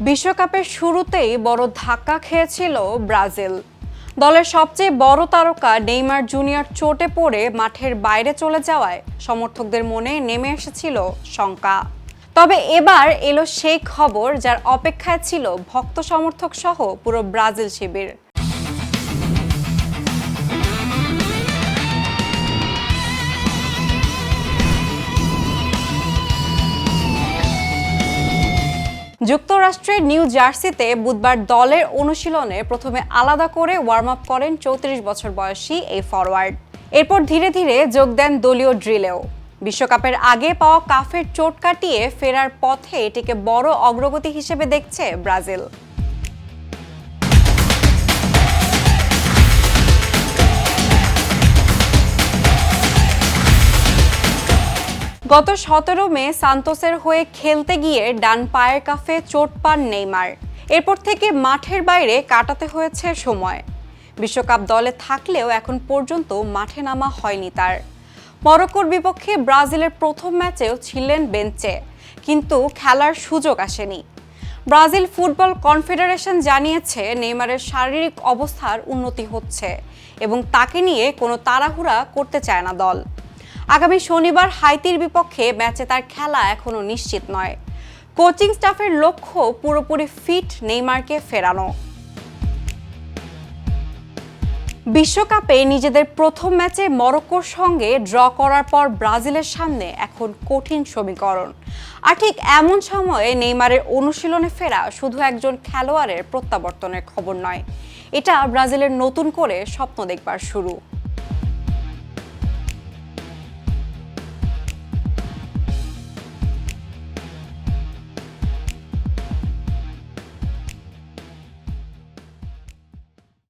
বিশ্বকাপের শুরুতেই বড় ধাক্কা খেয়েছিল ব্রাজিল। দলের সবচেয়ে বড় তারকা নেইমার জুনিয়র চোটে পড়ে মাঠের বাইরে চলে যাওয়ায় সমর্থকদের মনে নেমে এসেছিল শঙ্কা। তবে এবার এলো সেই খবর যার অপেক্ষায় ছিল ভক্ত সমর্থক সহ পুরো ব্রাজিল শিবির। যুক্তরাষ্ট্রের নিউ জার্সিতে বুধবার দলের অনুশীলনে প্রথমে আলাদা করে ওয়ার্ম আপ করেন ৩৪ বছর বয়সী এই ফরওয়ার্ড। এরপর ধীরে ধীরে যোগ দেন দলীয় ড্রিলেও। বিশ্বকাপের আগে পাওয়া কাফের চোট কাটিয়ে ফেরার পথে এটিকে বড় অগ্রগতি হিসেবে দেখছে ব্রাজিল। গত ১৭ মে সান্তোসের হয়ে খেলতে গিয়ে ডান পায়ের কাফে চোট পান নেইমার। এরপর থেকে মাঠের বাইরে কাটাতে হয়েছে সময়। বিশ্বকাপ দলে থাকলেও এখন পর্যন্ত মাঠে নামা হয়নি তার। মরক্কোর বিপক্ষে ব্রাজিলের প্রথম ম্যাচেও ছিলেন বেঞ্চে, কিন্তু খেলার সুযোগ আসেনি। ব্রাজিল ফুটবল কনফেডারেশন জানিয়েছে নেইমারের শারীরিক অবস্থার উন্নতি হচ্ছে এবং তাকে নিয়ে কোনো তাড়াহুড়া করতে চায় না দল। আগামী শনিবার হাইতির বিপক্ষে ম্যাচে তার খেলা এখনও নিশ্চিত নয়। কোচিং স্টাফের লক্ষ্য পুরোপুরি ফিট নেইমারকে ফেরানো। বিশ্বকাপে নিজেদের প্রথম ম্যাচে মরক্কোর সঙ্গে ড্র করার পর ব্রাজিলের সামনে এখন কঠিন সমীকরণ। আর ঠিক এমন সময়ে নেইমারের অনুশীলনে ফেরা শুধু একজন খেলোয়াড়ের প্রত্যাবর্তনের খবর নয়, এটা ব্রাজিলের নতুন করে স্বপ্ন দেখবার শুরু।